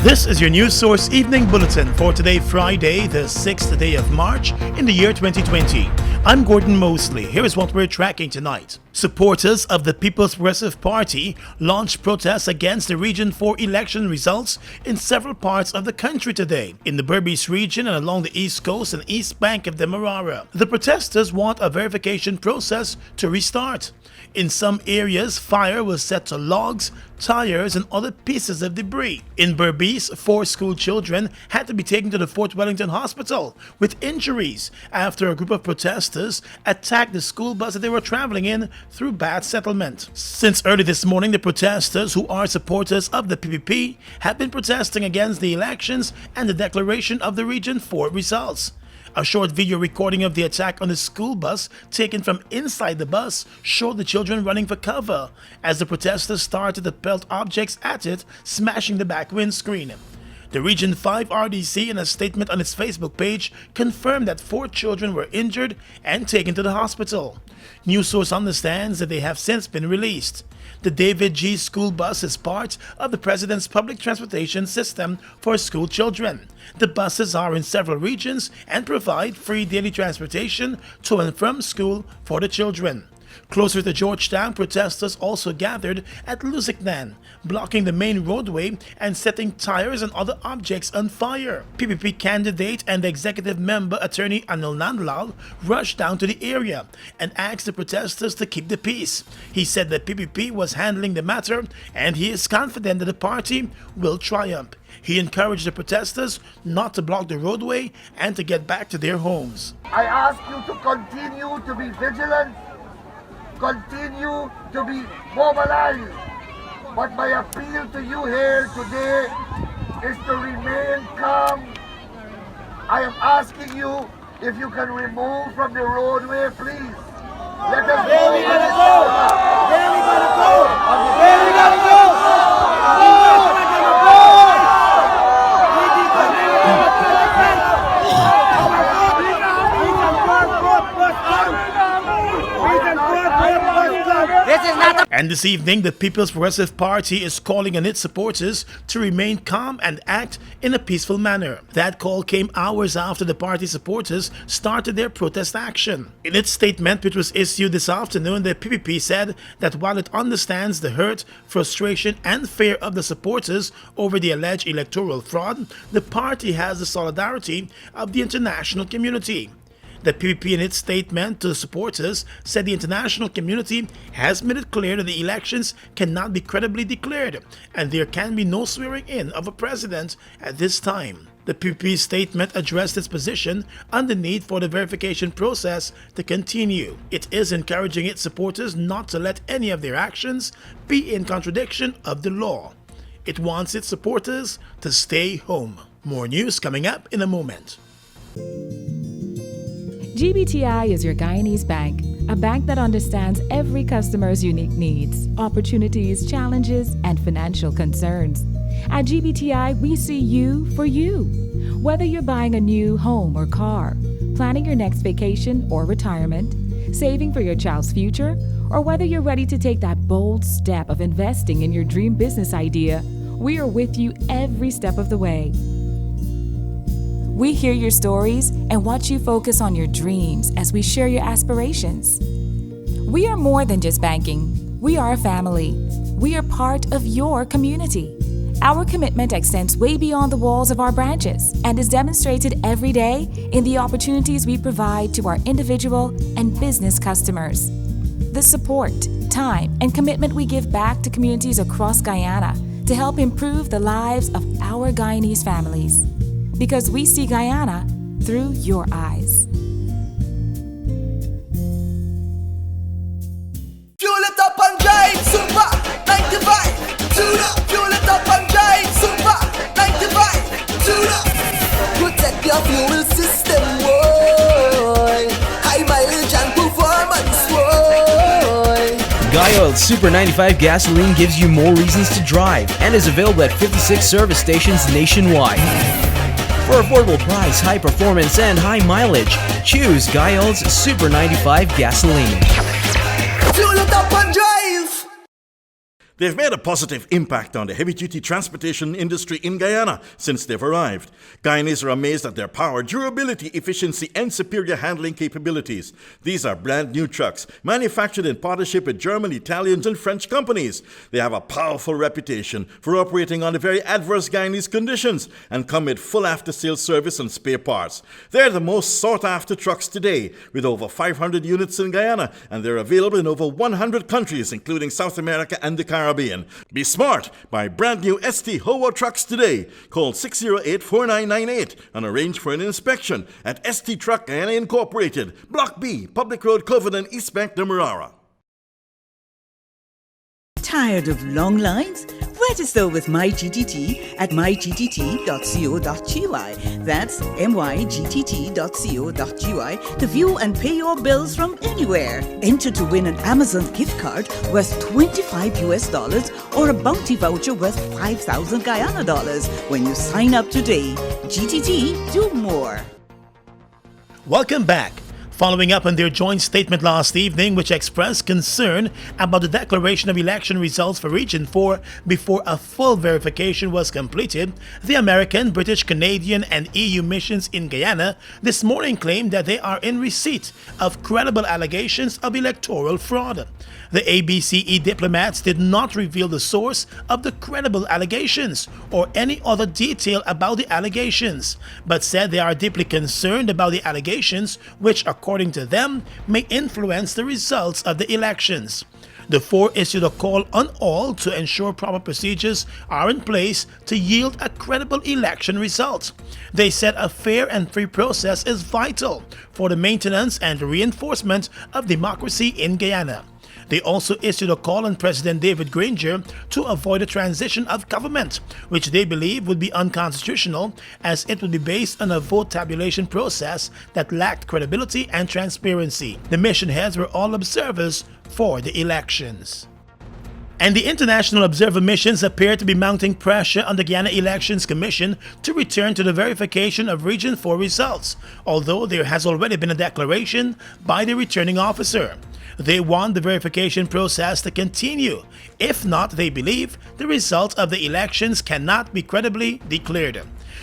This is your News Source Evening Bulletin for today, Friday, the 6th day of March in the year 2020. I'm Gordon Mosley. Here is what we're tracking tonight. Supporters of the People's Progressive Party launched protests against the Region 4 election results in several parts of the country today. In the Berbice region and along the east coast and east bank of the Marara, the protesters want a verification process to restart. In some areas, fire was set to logs, tires, and other pieces of debris. In Berbice, 4 school children had to be taken to the Fort Wellington Hospital with injuries after a group of protesters attacked the school bus that they were traveling in through Bad Settlement. Since early this morning, the protesters, who are supporters of the PPP, have been protesting against the elections and the declaration of the Region 4 results. A short video recording of the attack on the school bus taken from inside the bus showed the children running for cover as the protesters started to pelt objects at it, smashing the back windscreen. The Region 5 RDC, in a statement on its Facebook page, confirmed that 4 children were injured and taken to the hospital. News Source understands that they have since been released. The David G. school bus is part of the President's public transportation system for school children. The buses are in several regions and provide free daily transportation to and from school for the children. Closer to Georgetown, protesters also gathered at Lusignan, blocking the main roadway and setting tires and other objects on fire. PPP candidate and executive member attorney Anil Nandlal rushed down to the area and asked the protesters to keep the peace. He said that PPP was handling the matter and he is confident that the party will triumph. He encouraged the protesters not to block the roadway and to get back to their homes. I ask you to continue to be vigilant, continue to be mobilized. But my appeal to you here today is to remain calm. I am asking you if you can remove from the roadway, please. Let us Where we gonna go? Where we gonna go? Where we gonna go? And this evening, the People's Progressive Party is calling on its supporters to remain calm and act in a peaceful manner. That call came hours after the party supporters started their protest action. In its statement, which was issued this afternoon, the PPP said that while it understands the hurt, frustration, and fear of the supporters over the alleged electoral fraud, the party has the solidarity of the international community. The PPP, in its statement to the supporters, said the international community has made it clear that the elections cannot be credibly declared and there can be no swearing in of a president at this time. The PPP statement addressed its position on the need for the verification process to continue. It is encouraging its supporters not to let any of their actions be in contradiction of the law. It wants its supporters to stay home. More news coming up in a moment. GBTI is your Guyanese bank, a bank that understands every customer's unique needs, opportunities, challenges, and financial concerns. At GBTI, we see you for you. Whether you're buying a new home or car, planning your next vacation or retirement, saving for your child's future, or whether you're ready to take that bold step of investing in your dream business idea, we are with you every step of the way. We hear your stories and watch you focus on your dreams as we share your aspirations. We are more than just banking. We are a family. We are part of your community. Our commitment extends way beyond the walls of our branches and is demonstrated every day in the opportunities we provide to our individual and business customers. The support, time, and commitment we give back to communities across Guyana to help improve the lives of our Guyanese families. Because we see Guyana through your eyes. Fuel it up and drive, Super 95. Tune up. Fuel it up and drive, Super 95. Tune up. Protect your fuel system, boy. High mileage and performance, boy. Guy Oil Super 95 gasoline gives you more reasons to drive and is available at 56 service stations nationwide. For affordable price, high performance, and high mileage, choose Guy Oil's Super 95 gasoline. Fuel it up and drive. They've made a positive impact on the heavy-duty transportation industry in Guyana since they've arrived. Guyanese are amazed at their power, durability, efficiency, and superior handling capabilities. These are brand new trucks, manufactured in partnership with German, Italian, and French companies. They have a powerful reputation for operating under very adverse Guyanese conditions and come with full after-sales service and spare parts. They're the most sought-after trucks today, with over 500 units in Guyana, and they're available in over 100 countries, including South America and the Caribbean. Be smart. Buy brand new ST Howo trucks today. Call 608-4998 and arrange for an inspection at ST Truck Guyana Incorporated, Block B, Public Road, Covenant, East Bank, Demerara. Tired of long lines? Register with MyGTT at mygtt.co.gy. That's mygtt.co.gy to view and pay your bills from anywhere. Enter to win an Amazon gift card worth $25 or a bounty voucher worth 5,000 Guyana dollars when you sign up today. GTT, do more. Welcome back. Following up on their joint statement last evening, which expressed concern about the declaration of election results for Region 4 before a full verification was completed, the American, British, Canadian, and EU missions in Guyana this morning claimed that they are in receipt of credible allegations of electoral fraud. The ABCE diplomats did not reveal the source of the credible allegations or any other detail about the allegations, but said they are deeply concerned about the allegations which, according to them, may influence the results of the elections. The four issued a call on all to ensure proper procedures are in place to yield a credible election result. They said a fair and free process is vital for the maintenance and reinforcement of democracy in Guyana. They also issued a call on President David Granger to avoid a transition of government, which they believe would be unconstitutional as it would be based on a vote tabulation process that lacked credibility and transparency. The mission heads were all observers for the elections. And the international observer missions appear to be mounting pressure on the Guyana Elections Commission to return to the verification of Region 4 results, although there has already been a declaration by the returning officer. They want the verification process to continue. If not, they believe the result of the elections cannot be credibly declared.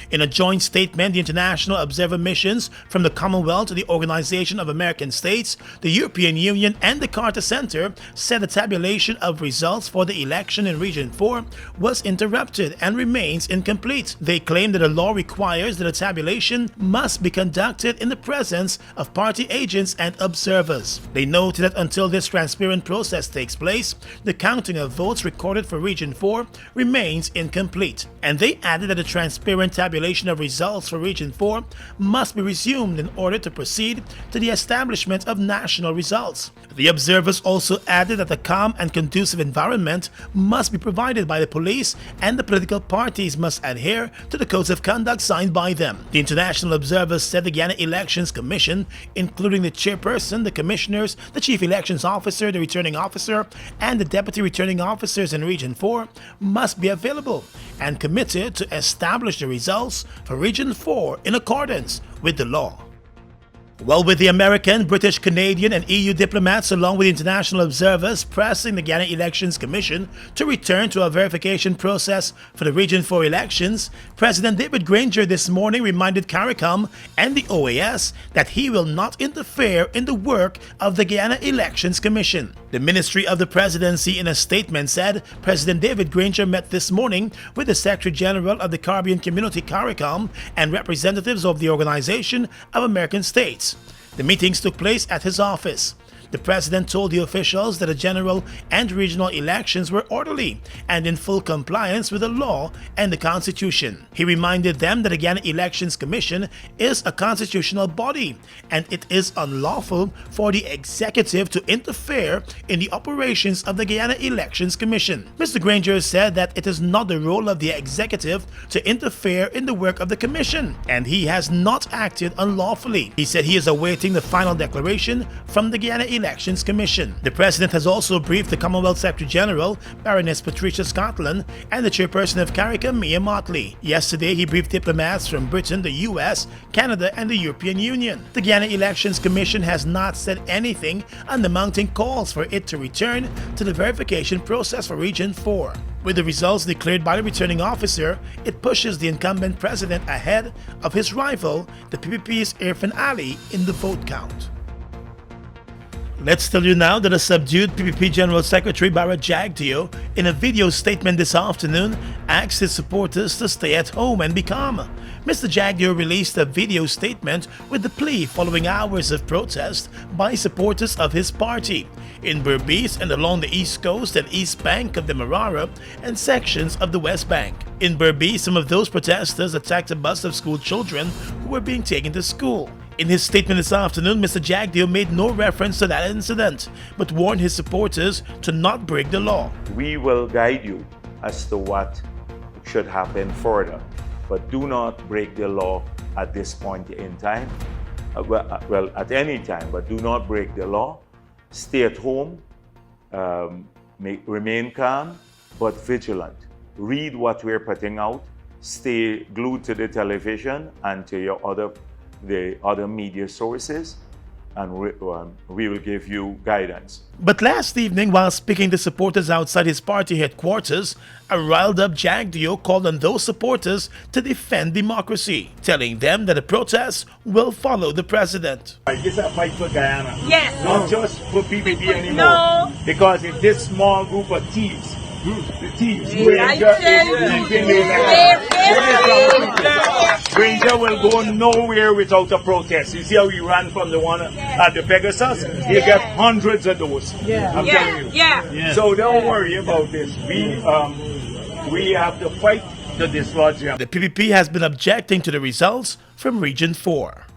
In a joint statement, the international observer missions from the Commonwealth, the Organization of American States, the European Union, and the Carter Center said the tabulation of results for the election in Region 4 was interrupted and remains incomplete. They claim that the law requires that a tabulation must be conducted in the presence of party agents and observers. They noted that until this transparent process takes place, the counting of votes recorded for Region 4 remains incomplete. And they added that a transparent tabulation of results for Region 4 must be resumed in order to proceed to the establishment of national results. The observers also added that a calm and conducive environment must be provided by the police and the political parties must adhere to the codes of conduct signed by them. The international observers said the Guyana Elections Commission, including the chairperson, the commissioners, the chief elections officer, the returning officer, and the deputy returning officers in Region 4 must be available and committed to establish the results for Region 4 in accordance with the law. Well, with the American, British, Canadian, and EU diplomats along with international observers pressing the Guyana Elections Commission to return to a verification process for the Region 4 elections, President David Granger this morning reminded CARICOM and the OAS that he will not interfere in the work of the Guyana Elections Commission. The Ministry of the Presidency in a statement said President David Granger met this morning with the Secretary General of the Caribbean Community CARICOM and representatives of the Organization of American States. The meetings took place at his office. The president told the officials that the general and regional elections were orderly and in full compliance with the law and the Constitution. He reminded them that the Guyana Elections Commission is a constitutional body and it is unlawful for the executive to interfere in the operations of the Guyana Elections Commission. Mr. Granger said that it is not the role of the executive to interfere in the work of the commission and he has not acted unlawfully. He said he is awaiting the final declaration from the Guyana Elections Commission. The President has also briefed the Commonwealth Secretary General, Baroness Patricia Scotland, and the Chairperson of CARICOM, Mia Motley. Yesterday, he briefed diplomats from Britain, the US, Canada, and the European Union. The Guyana Elections Commission has not said anything on the mounting calls for it to return to the verification process for Region 4. With the results declared by the returning officer, it pushes the incumbent president ahead of his rival, the PPP's Irfan Ali, in the vote count. Let's tell you now that a subdued PPP General Secretary Bara Jagdeo, in a video statement this afternoon, asked his supporters to stay at home and be calm. Mr. Jagdeo released a video statement with the plea following hours of protest by supporters of his party in Berbice and along the east coast and east bank of the Marara and sections of the west bank. In Berbice, some of those protesters attacked a bus of school children who were being taken to school. In his statement this afternoon, Mr. Jagdeo made no reference to that incident, but warned his supporters to not break the law. We will guide you as to what should happen further, but do not break the law at this point in time. Well, at any time, but do not break the law. Stay at home, remain calm, but vigilant. Read what we're putting out. Stay glued to the television and to the other media sources, and we will give you guidance. But last evening, while speaking to supporters outside his party headquarters, a riled-up Jagdeo called on those supporters to defend democracy, telling them that the protests will follow the president. It's a fight for Guyana. Yes. Not just for PPP anymore. No. Because if this small group of thieves, the thieves, Granger will go nowhere without a protest. You see how he ran from the one at the Pegasus? He got hundreds of those. I'm telling you. Yeah. So don't worry about this. We have to fight to dislodge them. The PPP has been objecting to the results from Region 4.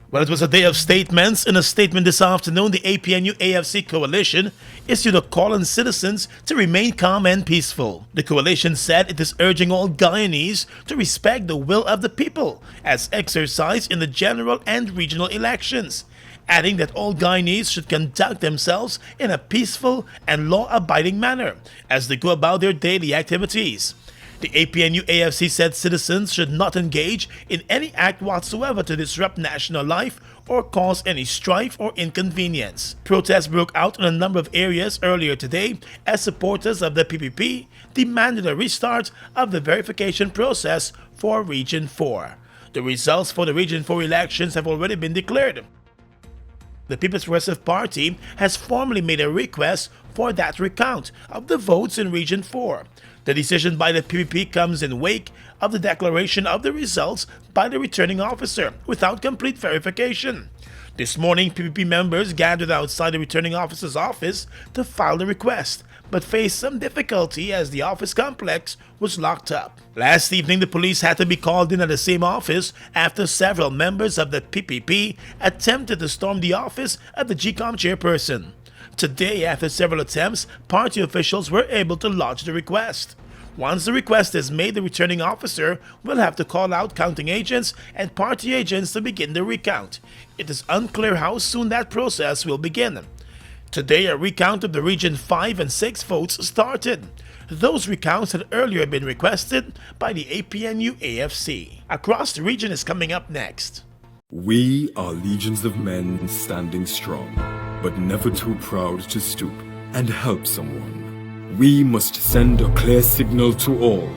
Well, it was a day of statements. In a statement this afternoon, the APNU-AFC coalition issued a call on citizens to remain calm and peaceful. The coalition said it is urging all Guyanese to respect the will of the people as exercised in the general and regional elections, adding that all Guyanese should conduct themselves in a peaceful and law-abiding manner as they go about their daily activities. The APNU-AFC said citizens should not engage in any act whatsoever to disrupt national life or cause any strife or inconvenience. Protests broke out in a number of areas earlier today as supporters of the PPP demanded a restart of the verification process for Region 4. The results for the Region 4 elections have already been declared. The People's Progressive Party has formally made a request for that recount of the votes in Region 4. The decision by the PPP comes in wake of the declaration of the results by the returning officer without complete verification. This morning, PPP members gathered outside the returning officer's office to file the request, but faced some difficulty as the office complex was locked up. Last evening, the police had to be called in at the same office after several members of the PPP attempted to storm the office of the GCOM chairperson. Today, after several attempts, party officials were able to lodge the request. Once the request is made, the returning officer will have to call out counting agents and party agents to begin the recount. It is unclear how soon that process will begin. Today, a recount of the Region 5 and 6 votes started. Those recounts had earlier been requested by the APNU-AFC. Across the region is coming up next. We are legions of men standing strong, but never too proud to stoop and help someone. We must send a clear signal to all.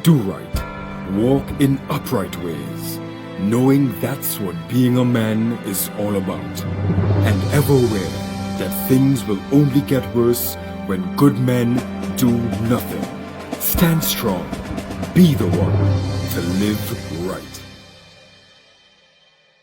Do right. Walk in upright ways, knowing that's what being a man is all about. And ever aware that things will only get worse when good men do nothing. Stand strong. Be the one to live right.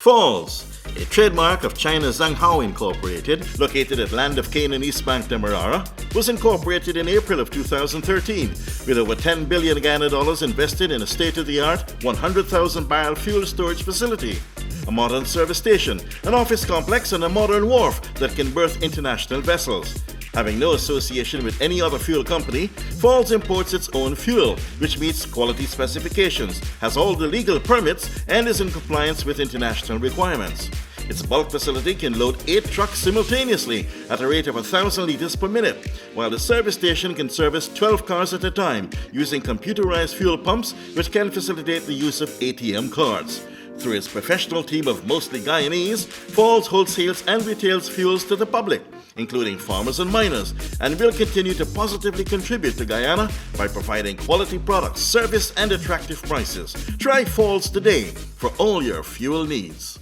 Falls, a trademark of China's Zhanghao Incorporated, located at Land of Canaan East Bank Demerara, was incorporated in April of 2013 with over $10 billion Guyana dollars invested in a state-of-the-art 100,000 barrel fuel storage facility, a modern service station, an office complex, and a modern wharf that can berth international vessels. Having no association with any other fuel company, Falls imports its own fuel, which meets quality specifications, has all the legal permits, and is in compliance with international requirements. Its bulk facility can load 8 trucks simultaneously at a rate of 1,000 liters per minute, while the service station can service 12 cars at a time using computerized fuel pumps which can facilitate the use of ATM cards. Through its professional team of mostly Guyanese, Falls wholesales and retails fuels to the public, including farmers and miners, and will continue to positively contribute to Guyana by providing quality products, service, and attractive prices. Try Falls today for all your fuel needs.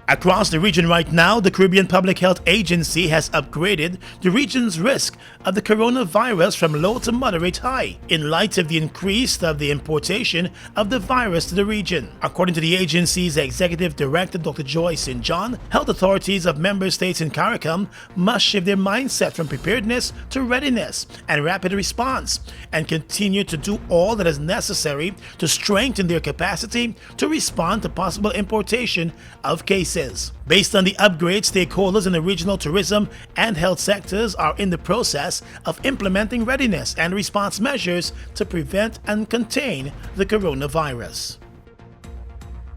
Across the region right now, the Caribbean Public Health Agency has upgraded the region's risk of the coronavirus from low to moderate high in light of the increase of the importation of the virus to the region. According to the agency's Executive Director, Dr. Joy St. John, health authorities of member states in CARICOM must shift their mindset from preparedness to readiness and rapid response and continue to do all that is necessary to strengthen their capacity to respond to possible importation of cases. Based on the upgrade, stakeholders in the regional tourism and health sectors are in the process of implementing readiness and response measures to prevent and contain the coronavirus.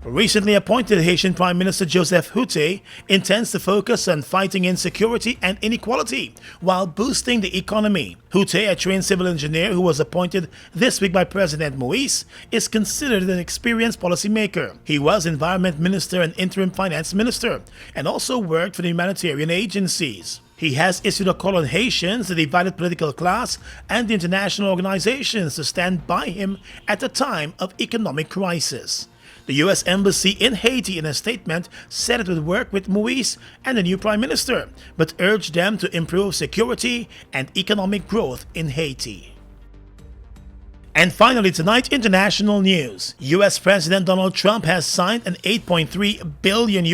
Recently appointed Haitian Prime Minister Joseph Hutte intends to focus on fighting insecurity and inequality while boosting the economy. Hutte, a trained civil engineer who was appointed this week by President Moïse, is considered an experienced policymaker. He was Environment Minister and Interim Finance Minister and also worked for the humanitarian agencies. He has issued a call on Haitians, the divided political class, and the international organizations to stand by him at a time of economic crisis. The U.S. Embassy in Haiti, in a statement, said it would work with Moïse and the new Prime Minister, but urged them to improve security and economic growth in Haiti. And finally tonight, international news. U.S. President Donald Trump has signed an $8.3 billion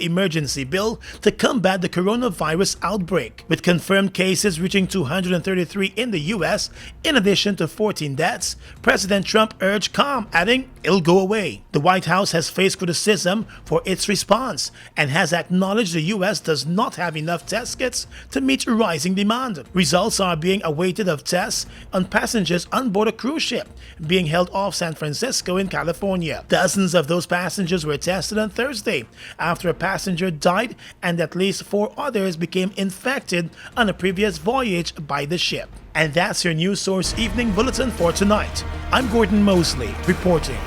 emergency bill to combat the coronavirus outbreak, with confirmed cases reaching 233 in the U.S. in addition to 14 deaths. President Trump urged calm, adding, "It'll go away." The White House has faced criticism for its response and has acknowledged the U.S. does not have enough test kits to meet rising demand. Results are being awaited of tests on passengers on board a cruise ship being held off San Francisco in California. Dozens of those passengers were tested on Thursday after a passenger died and at least 4 others became infected on a previous voyage by the ship. And that's your News Source Evening Bulletin for tonight. I'm Gordon Mosley reporting.